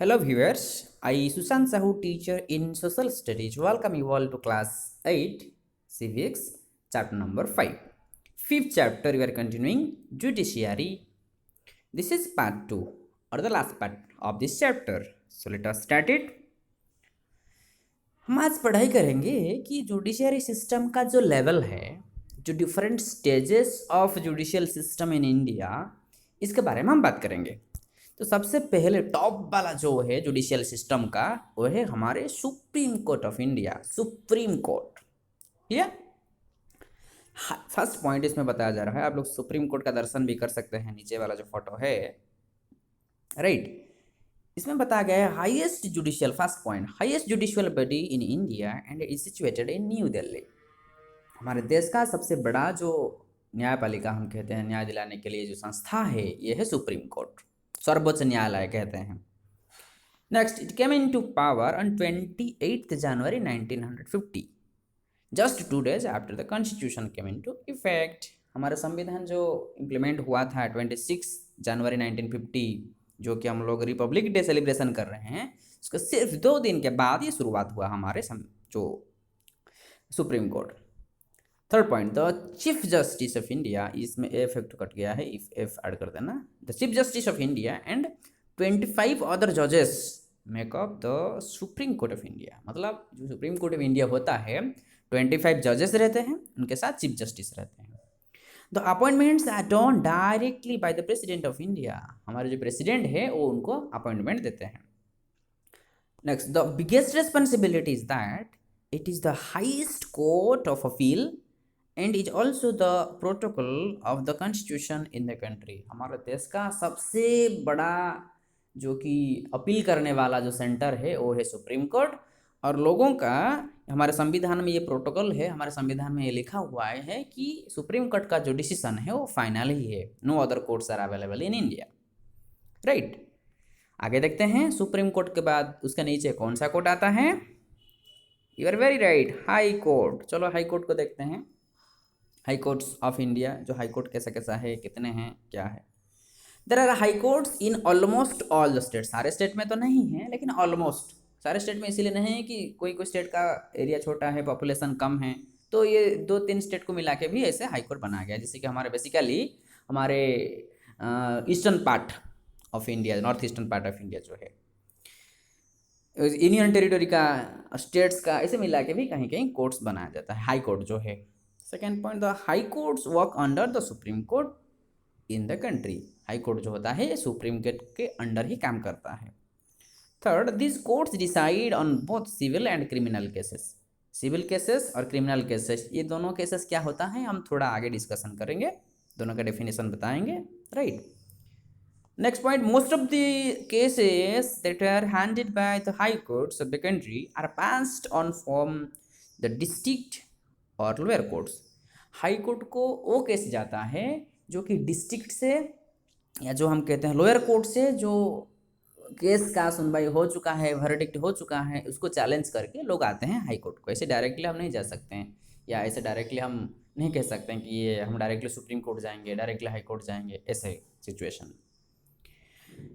Hello viewers, I Susan Sahu teacher in Social Studies. Welcome you all to class 8 Civics chapter number 5. Fifth chapter we are continuing Judiciary. This is part 2 or the last part of this chapter. So let us start it. हम आज पढ़ाई करेंगे कि judiciary system का जो level है, जो different stages of judicial system in India, इसके बारे में हम बात करेंगे। तो सबसे पहले टॉप वाला जो है जुडिशियल सिस्टम का, वो है हमारे supreme court of India, supreme court. Clear? First point इसमें बताया जा रहा है, आप लोग सुप्रीम कोर्ट का दर्शन भी कर सकते हैं, नीचे वाला जो फोटो है, राइट। इसमें बताया गया है highest judicial, first point, highest judicial body in India and is situated in new Delhi. हमारे देश का सबसे बड़ा जो न्यायपालिका हम कहते हैं, न्याय दिलाने के लिए जो संस्था है, ये है सुप्रीम कोर्ट, सर्वोच्च न्यायालय कहते हैं। Next, it came into power on 28 January 1950, just 2 days after the constitution came into effect. हमारा संविधान जो इम्प्लीमेंट हुआ था 26 जनवरी 1950, जो कि हम लोग रिपब्लिक डे सेलिब्रेशन कर रहे हैं, उसका सिर्फ 2 दिन के बाद ये शुरुआत हुआ हमारे जो supreme court. Third point, the chief justice of India, इसमें ए इफेक्ट कट गया है, इफ एफ ऐड कर देना। The chief justice of India and 25 other जजेस make up the supreme court of India. मतलब जो सुप्रीम कोर्ट ऑफ इंडिया होता है, 25 जजेस रहते हैं, उनके साथ चीफ जस्टिस रहते हैं। The appointments are done directly by the president of India. हमारे जो प्रेसिडेंट है वो उनको अपॉइंटमेंट देते हैं। Next, the biggest responsibility is that it is the highest court of appeal and is also the protocol of the constitution in the country. हमारे देश का सबसे बड़ा जो कि अपील करने वाला जो सेंटर है वो है सुप्रीम कोर्ट, और लोगों का हमारे संविधान में ये प्रोटोकॉल है, हमारे संविधान में ये लिखा हुआ है कि सुप्रीम कोर्ट का जो डिसीजन है वो फाइनल ही है, no other courts are available in India, right. आगे देखते हैं, सुप्रीम कोर्ट के बाद उसके नीचे कौन सा कोर्ट आता है? You are very right, high court. चलो हाई कोर्ट को देखते हैं। हाई कोर्ट्स ऑफ इंडिया, जो हाई कोर्ट कैसा कैसा है, कितने हैं, क्या है। There are high courts in almost all the state. सारे स्टेट में तो नहीं है, लेकिन ऑलमोस्ट सारे स्टेट में, इसीलिए नहीं है कि कोई कोई स्टेट का एरिया छोटा है, पॉपुलेशन कम है, तो ये 2-3 स्टेट को मिला के भी ऐसे हाई कोर्ट बनाया गया। जैसे कि हमारे बेसिकली हमारे eastern part of India, north eastern part of India जो है, यूनियन टेरिटरी का, स्टेट्स का, ऐसे मिला के भी कहीं कहीं कोर्ट्स बनाया जाता है, हाई कोर्ट जो है। Second point, the high courts work under the supreme court in the country. High court जो होता है सुप्रीम कोर्ट के अंडर ही काम करता है। Third, this courts decide on both civil and criminal cases. Civil cases और क्रिमिनल केसेस, ये दोनों केसेस क्या होता है हम थोड़ा आगे डिस्कशन करेंगे, दोनों का डेफिनेशन बताएंगे, right. Next point, most of the cases that are handed by the high courts of the country are passed on from the district और लोअर कोर्ट्स। हाई कोर्ट को वो केस जाता है जो कि डिस्ट्रिक्ट से, या जो हम कहते हैं लोअर कोर्ट से, जो केस का सुनवाई हो चुका है, वर्डिक्ट हो चुका है, उसको चैलेंज करके लोग आते हैं हाई कोर्ट को। ऐसे डायरेक्टली हम नहीं जा सकते हैं, या ऐसे डायरेक्टली हम नहीं कह सकते हैं कि ये हम डायरेक्टली सुप्रीम कोर्ट जाएंगे, डायरेक्टली हाई कोर्ट जाएंगे, ऐसे सिचुएशन।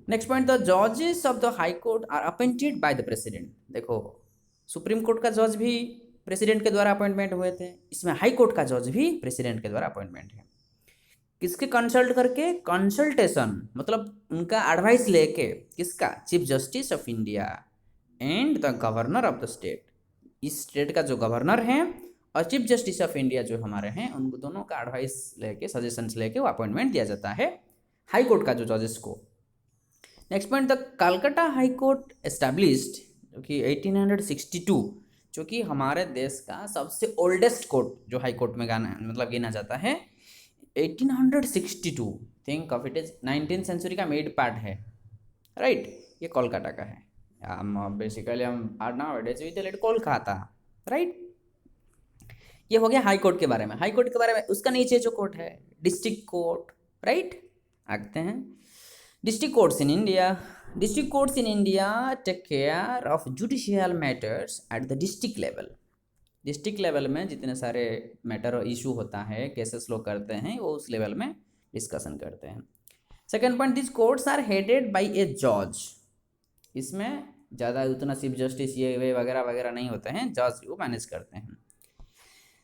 नेक्स्ट पॉइंट, द जजेस of the high court are appointed by the president. देखो, सुप्रीम कोर्ट का जज भी प्रेसिडेंट के द्वारा अपॉइंटमेंट हुए थे, इसमें हाई कोर्ट का जज भी प्रेसिडेंट के द्वारा अपॉइंटमेंट है। किसके कंसल्ट करके? कंसल्टेशन, मतलब उनका एडवाइस लेके, किसका? Chief justice of India and the governor of the state. इस स्टेट का जो गवर्नर है और चीफ जस्टिस ऑफ इंडिया जो हमारे हैं, उनको दोनों का एडवाइस लेके, सजेशंस लेके वो अपॉइंटमेंट दिया जाता है हाई कोर्ट का जो जजेस को। Next point, the Calcutta high court established, जो कि 1862, जो कि हमारे देश का सबसे ओल्डेस्ट कोर्ट जो हाई कोर्ट में गिना जाता है, 1862। Think of it is 19th century का मेड पार्ट है, राइट। ये कोलकाता का है, हम बेसिकली हम are now it is with Kolkata, right. ये हो गया हाई कोर्ट के बारे में। हाई कोर्ट के बारे में, उसका नीचे जो कोर्ट है डिस्ट्रिक्ट कोर्ट, राइट। आते हैं district courts in India. District courts in India take care of judicial matters at the district level. District level में जितने सारे मैटर और इशू होता है, केसेस लोग करते हैं, वो उस लेवल में डिस्कशन करते हैं। Second point, this courts are headed by a जज। इसमें ज़्यादा उतना चीफ जस्टिस ये वे वगैरह वगैरह नहीं होते हैं, जज वो मैनेज करते हैं।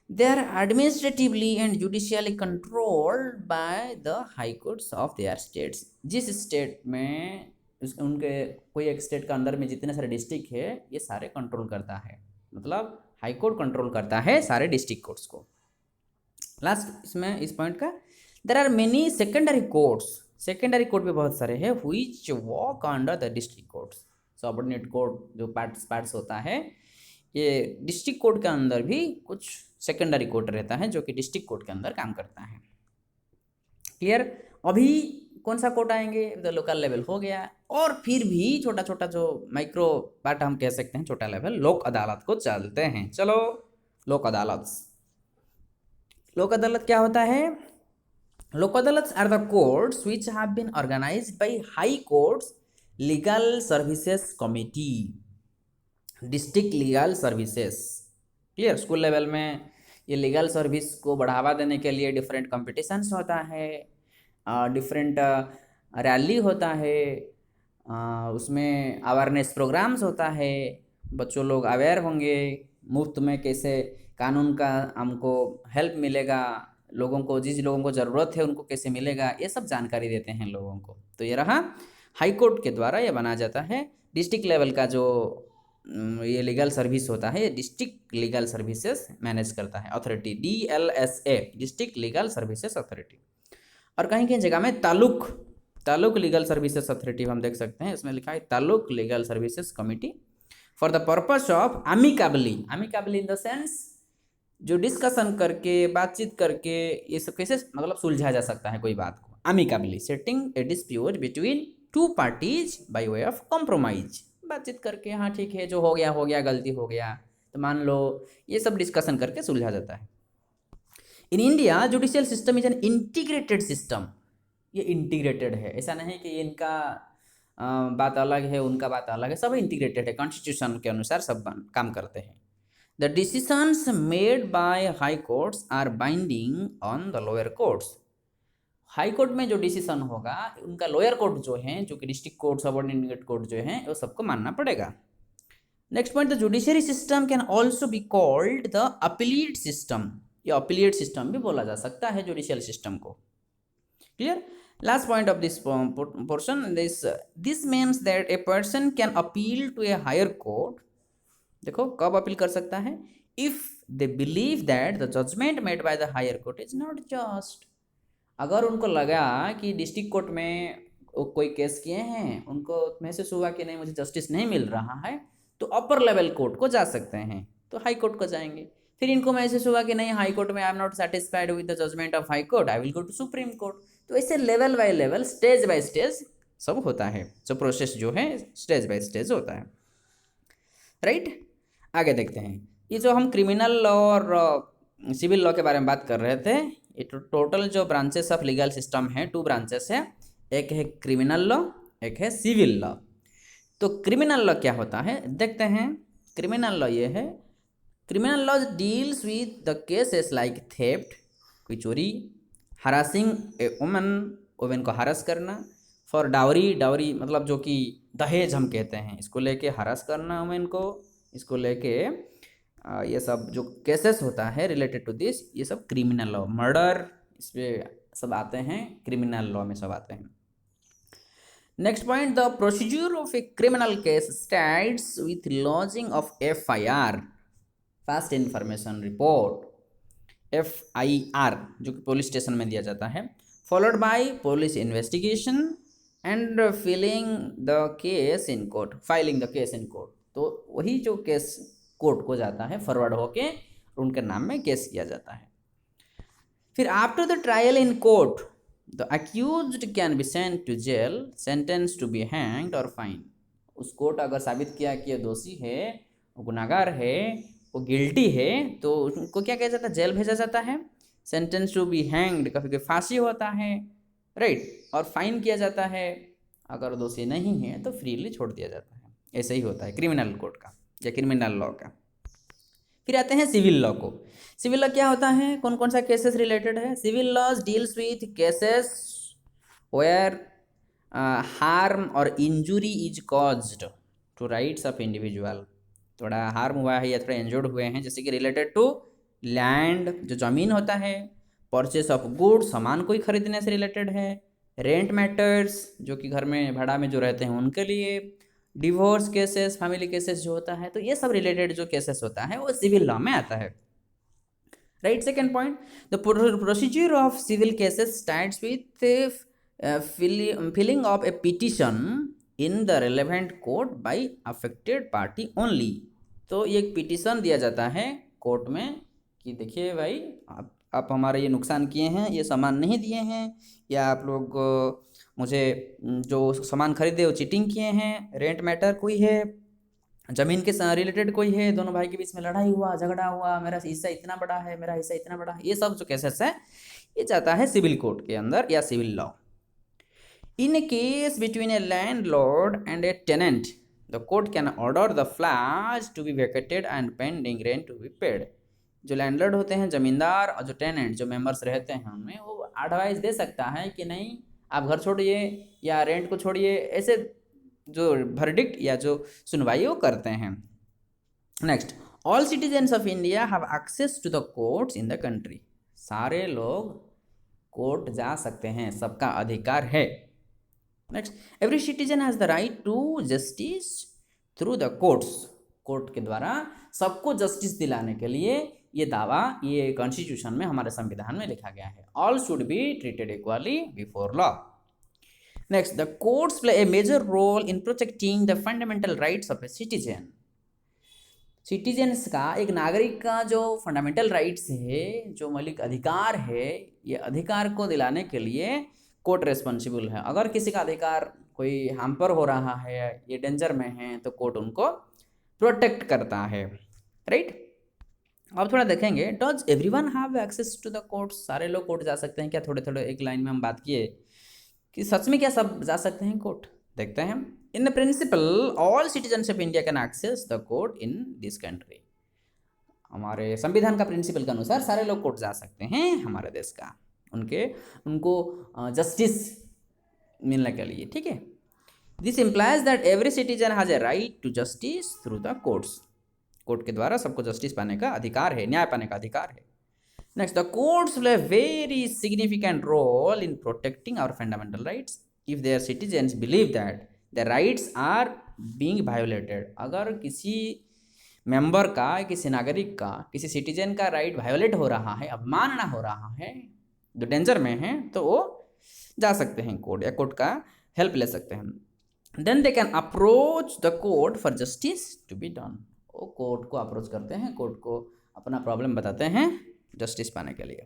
They are administratively and judicially controlled by the high courts of their states. जिस स्टेट में उनके कोई एक स्टेट का अंदर में जितने सारे डिस्ट्रिक्ट है ये सारे कंट्रोल करता है, मतलब हाई कोर्ट कंट्रोल करता है सारे डिस्ट्रिक्ट कोर्ट्स को। लास्ट इसमें इस पॉइंट का, there are many secondary courts, secondary court भी बहुत सारे हैं, which work under the district courts. Subordinate court जो पार्ट्स होता है, ये डिस्ट्रिक्ट कोर्ट के अंदर भी कुछ सेकेंडरी कोर्ट रहता है जो कि डिस्ट्रिक्ट कोर्ट के अंदर काम करता है। क्लियर? अभी कौन सा कोर्ट आएंगे, तो लोकल लेवल हो गया, और फिर भी छोटा छोटा जो माइक्रो पार्ट हम कह सकते हैं, छोटा लेवल, लोक अदालत को चलते हैं। चलो लोक अदालत, लोक अदालत क्या होता है? Lok Adalat are the courts which have been organised by high courts legal services committee, district legal services. Clear? School level में ये लीगल सर्विस को बढ़ावा देने के लिए डिफरेंट कॉम्पिटिशन्स होता है, डिफरेंट रैली होता है, उसमें अवेयरनेस प्रोग्राम्स होता है, बच्चों लोग अवेयर होंगे मुफ्त में कैसे कानून का हमको हेल्प मिलेगा, लोगों को जिस लोगों को ज़रूरत है उनको कैसे मिलेगा, ये सब जानकारी देते हैं लोगों को। तो ये रहा हाई कोर्ट के द्वारा ये बनाया जाता है। डिस्ट्रिक्ट लेवल का जो ये लीगल सर्विस होता है, ये डिस्ट्रिक्ट लीगल सर्विसेज मैनेज करता है authority, DLSA, district legal services authority. और कहीं कहीं जगह में तालुक लीगल सर्विसेज अथॉरिटी हम देख सकते हैं, इसमें लिखा है taluk legal services committee for the purpose of amicably, amicably in the sense जो डिस्कशन करके, बातचीत करके ये सब कैसे मतलब सुलझा जा सकता है कोई बात को, amicably, setting a dispute between two parties by way of compromise, बातचीत करके हाँ ठीक है जो हो गया गलती हो गया तो मान लो, ये सब डिस्कशन करके सुलझा जाता है। In India judicial system is an integrated system, ये इंटीग्रेटेड है, ऐसा नहीं कि इनका बात अलग है उनका बात अलग है, सब इंटीग्रेटेड है, कॉन्स्टिट्यूशन के अनुसार सब काम करते हैं। The decisions made by high courts are binding on the lower courts, high court में जो डिसीजन होगा उनका लोअर कोर्ट जो है, जो कि डिस्ट्रिक्ट कोर्ट, सबऑर्डिनेट कोर्ट जो है, वो सबको मानना पड़ेगा। Next point, the judiciary system can also be called the appellate system, ये अपीलेट सिस्टम भी बोला जा सकता है जुडिशियल सिस्टम को। Clear? Last point of this portion, this means that a person can appeal to a higher court, देखो कब appeal कर सकता है, if they believe that the judgement made by the higher court is not just, अगर उनको लगा कि district court में कोई केस किए हैं, उनको महसूस हुआ कि नहीं मुझे जस्टिस नहीं मिल रहा है, तो अपर लेवल कोर्ट को जा सकते हैं, तो हाई कोर्ट को जाएंगे। फिर इनको महसूस हुआ कि नहीं हाई कोर्ट में I am not satisfied with the judgement of high court, I will go to supreme court. तो ऐसे level by level, stage by stage सब होता है, जो प्रोसेस जो है स्टेज बाय स्टेज होता है। राइट? आगे देखते हैं, ये जो हम क्रिमिनल लॉ और सिविल लॉ के बारे में बात कर रहे थे, ये टोटल जो ब्रांचेस ऑफ लीगल सिस्टम है, 2 ब्रांचेस है, एक है क्रिमिनल लॉ, एक है सिविल लॉ। तो क्रिमिनल लॉ क्या होता है देखते हैं। क्रिमिनल लॉ ये है, criminal law deals with the cases like theft, कोई चोरी, हरासिंग ए वुमेन को हरास करना, फॉर डावरी, डावरी मतलब जो कि दहेज हम कहते हैं, इसको लेके हरास करना वुमेन को, इसको लेके ये सब जो केसेस होता है रिलेटेड टू दिस, ये सब क्रिमिनल लॉ, मर्डर, इसमें सब आते हैं, क्रिमिनल लॉ में सब आते हैं। Next point, the procedure of a criminal case starts with lodging of FIR, fast information report, FIR जो कि पुलिस स्टेशन में दिया जाता है, followed by police investigation and filing the case in court, filing the case in court. तो वही जो case court को जाता है, फॉरवर्ड होके उनके नाम में केस किया जाता है। फिर after the trial in court the accused can be sent to jail, sentence to be hanged और फाइन। उस कोर्ट अगर साबित किया कि ये दोषी है, वो गुनाहगार है, वो गिल्टी है, तो उनको क्या किया जाता है, जेल भेजा जाता है, सेंटेंस टू बी हैंग्ड, कभी कभी फांसी होता है, राइट, और फाइन किया जाता है, अगर दोषी नहीं है तो फ्रीली छोड़ दिया जाता है। ऐसे ही होता है क्रिमिनल कोर्ट का या क्रिमिनल लॉ का। फिर आते हैं सिविल लॉ को। सिविल लॉ क्या होता है, कौन कौन सा केसेस रिलेटेड है? Civil laws deals with cases where harm और injury is caused, to rights of individual, थोड़ा हार्म हुआ है या थोड़ा इंजर्ड हुए हैं, जैसे कि रिलेटेड टू लैंड, जो ज़मीन होता है, परचेस ऑफ गुड्स, सामान कोई खरीदने से रिलेटेड है, रेंट मैटर्स, जो कि घर में भाड़ा में जो रहते हैं उनके लिए, डिवोर्स केसेस, फैमिली केसेस जो होता है, तो ये सब रिलेटेड जो केसेस होता है वो सिविल लॉ में आता है, right. Second point, the procedure of civil cases starts with filing of a petition in the relevant court by affected party only. तो ये एक पिटिशन दिया जाता है कोर्ट में कि देखिए भाई, आप हमारे ये नुकसान किए हैं, ये सामान नहीं दिए हैं, या आप लोग मुझे जो सामान खरीदे वो चीटिंग किए हैं, रेंट मैटर कोई है, ज़मीन के रिलेटेड कोई है, दोनों भाई के बीच में लड़ाई हुआ, झगड़ा हुआ, मेरा हिस्सा इतना बड़ा है, मेरा हिस्सा इतना बड़ा है, ये सब जो केसेस है ये जाता है सिविल कोर्ट के अंदर या civil law. In a case between a landlord and a tenant, the court can order the flat to be vacated and pending rent to be paid. जो लैंडलॉर्ड होते हैं, जमींदार, और जो टेनेंट, जो मेंबर्स रहते हैं उनमें, वो एडवाइस दे सकता है कि नहीं आप घर छोड़िए या रेंट को छोड़िए, ऐसे जो वर्डिक्ट या जो सुनवाई वो करते हैं। Next, all citizens of India have access to the courts in the country. सारे लोग कोर्ट जा सकते हैं, सबका अधिकार है। Next, every citizen has the right to justice through the courts. Court के द्वारा सबको जस्टिस दिलाने के लिए ये दावा, ये कॉन्स्टिट्यूशन में, हमारे संविधान में लिखा गया है। All should be treated equally before law. Next, the courts play a major role in protecting the fundamental rights of a citizen. Citizens का, एक नागरिक का जो फंडामेंटल राइट्स है, जो मौलिक अधिकार है, ये अधिकार को दिलाने के लिए कोर्ट रिस्पॉन्सिबल है। अगर किसी का अधिकार कोई हैम्पर हो रहा है, ये डेंजर में है, तो कोर्ट उनको प्रोटेक्ट करता है, राइट। अब थोड़ा देखेंगे, does everyone have access to the courts. सारे लोग कोर्ट जा सकते हैं क्या? थोड़े थोड़े एक लाइन में हम बात किए कि सच में क्या सब जा सकते हैं कोर्ट, देखते हैं। In the principal all citizens of India can access the court in this country. हमारे संविधान का प्रिंसिपल के अनुसार सारे लोग कोर्ट जा सकते हैं हमारे देश का, उनको जस्टिस मिलने के लिए, ठीक है। This implies that every citizen has a right to justice through the courts. Court के द्वारा सबको जस्टिस पाने का अधिकार है, न्याय पाने का अधिकार है। Next, the courts play a very significant role in protecting our fundamental rights if their citizens believe that their rights are being violated. अगर किसी मेंबर का, किसी नागरिक का, किसी सिटीजन का राइट वायोलेट हो रहा है, अवमानना हो रहा है, जो डेंजर में है, तो वो जा सकते हैं कोर्ट, या कोर्ट का हेल्प ले सकते हैं। Then they can approach the court for justice to be done. वो कोर्ट को अप्रोच करते हैं, कोर्ट को अपना प्रॉब्लम बताते हैं जस्टिस पाने के लिए।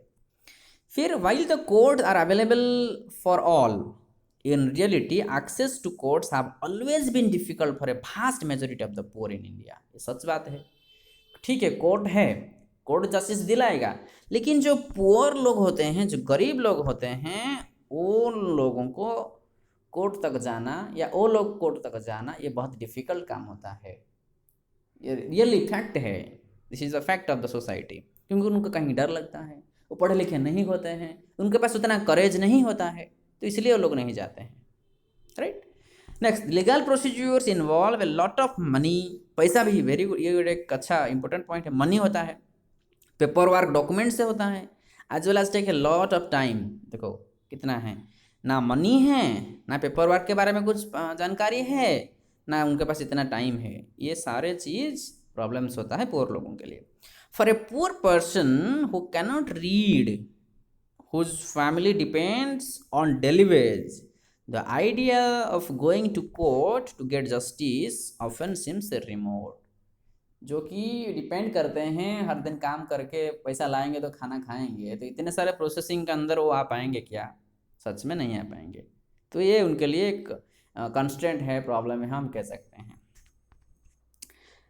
फिर while the courts are available for all, in reality access to courts have always been difficult for a vast majority of the poor in India. ये सच बात है, ठीक है, कोर्ट है, कोर्ट जस्टिस दिलाएगा, लेकिन जो पुअर लोग होते हैं, जो गरीब लोग होते हैं, उन लोगों को कोर्ट तक जाना, या वो लोग कोर्ट तक जाना, ये बहुत डिफिकल्ट काम होता है। ये रियली फैक्ट है, this is a fact of the society. क्योंकि उनको कहीं डर लगता है, वो पढ़े लिखे नहीं होते हैं, उनके पास उतना करेज नहीं होता है, तो इसलिए वो लोग नहीं जाते हैं, right. Next, legal procedures involve A lot of money. पैसा भी वेरी गुड, ये एक अच्छा इंपॉर्टेंट पॉइंट है। मनी होता है, पेपर वर्क डॉक्यूमेंट से होता है, as well as take a lot of time. देखो कितना है, ना मनी है, ना पेपर वर्क के बारे में कुछ जानकारी है, ना उनके पास इतना टाइम है। ये सारे चीज़ प्रॉब्लम्स होता है पुअर लोगों के लिए। For a poor person who cannot read, whose family depends on daily wage, the idea of going to court to get justice often seems remote. जो कि डिपेंड करते हैं, हर दिन काम करके पैसा लाएंगे तो खाना खाएंगे, तो इतने सारे प्रोसेसिंग के अंदर वो आ पाएंगे क्या? सच में नहीं आ पाएंगे। तो ये उनके लिए एक कंस्ट्रेंट है, प्रॉब्लम है, हम कह सकते हैं।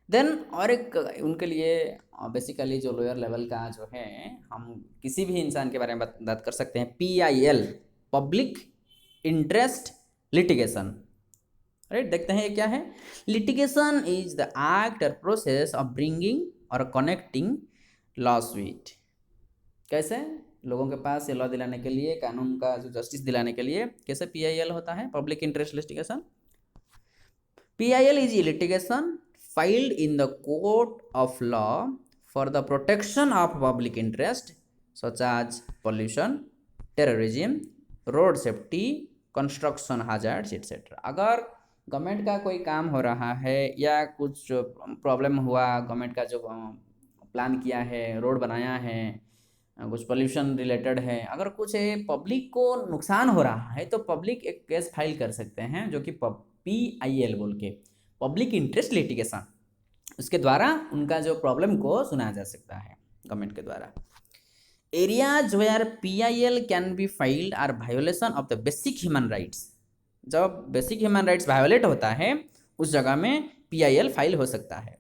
देन और एक उनके लिए बेसिकली जो लोअर लेवल का जो है, हम किसी भी इंसान के बारे में बात कर सकते हैं, PIL, public interest litigation, right. देखते हैं ये क्या है। लिटिगेशन इज द एक्ट और प्रोसेस ऑफ ब्रिंगिंग और कनेक्टिंग लॉ सूट। कैसे लोगों के पास ये लॉ दिलाने के लिए, कानून का जो जस्टिस दिलाने के लिए, कैसे PIL होता है, public interest litigation. PIL is a litigation filed in the court of law for the protection of public interest such as pollution, terrorism, road safety, construction hazards etc. अगर गवर्नमेंट का कोई काम हो रहा है या कुछ प्रॉब्लम हुआ, गवर्नमेंट का जो प्लान किया है, रोड बनाया है, कुछ पोल्यूशन रिलेटेड है, अगर कुछ पब्लिक को नुकसान हो रहा है तो पब्लिक एक केस फाइल कर सकते हैं जो कि PIL बोल के, पब्लिक इंटरेस्ट लिटिगेशन, उसके द्वारा उनका जो प्रॉब्लम को सुना जा सकता है गवर्नमेंट के द्वारा। Areas where PIL can be filed are violation of the basic human rights. जब बेसिक ह्यूमन राइट्स वायोलेट होता है उस जगह में PIL फाइल हो सकता है।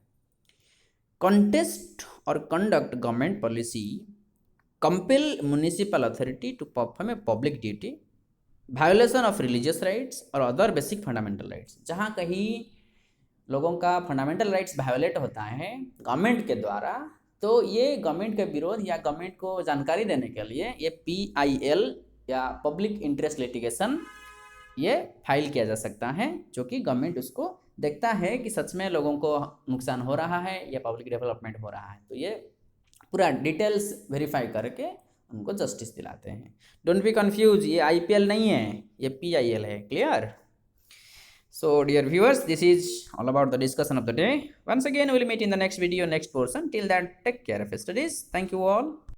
कॉन्टेस्ट और conduct government policy, compel municipal authority to perform a public duty, violation of religious rights और other basic fundamental rights। जहाँ कहीं लोगों का फंडामेंटल राइट्स वायोलेट होता है गवर्नमेंट के द्वारा, तो ये गवर्नमेंट के विरोध या गवर्नमेंट को जानकारी देने के लिए ये PIL या पब्लिक इंटरेस्ट लिटिगेशन ये फाइल किया जा सकता है, जो कि गवर्नमेंट उसको देखता है कि सच में लोगों को नुकसान हो रहा है या पब्लिक डेवलपमेंट हो रहा है, तो ये पूरा डिटेल्स वेरीफाई करके उनको जस्टिस दिलाते हैं। डोंट बी कंफ्यूज, ये IPL नहीं है, ये PIL है। Clear? So dear viewers, this is all about the discussion of the day. Once again will meet in the next video, next portion. Till that take care of studies. Thank you all.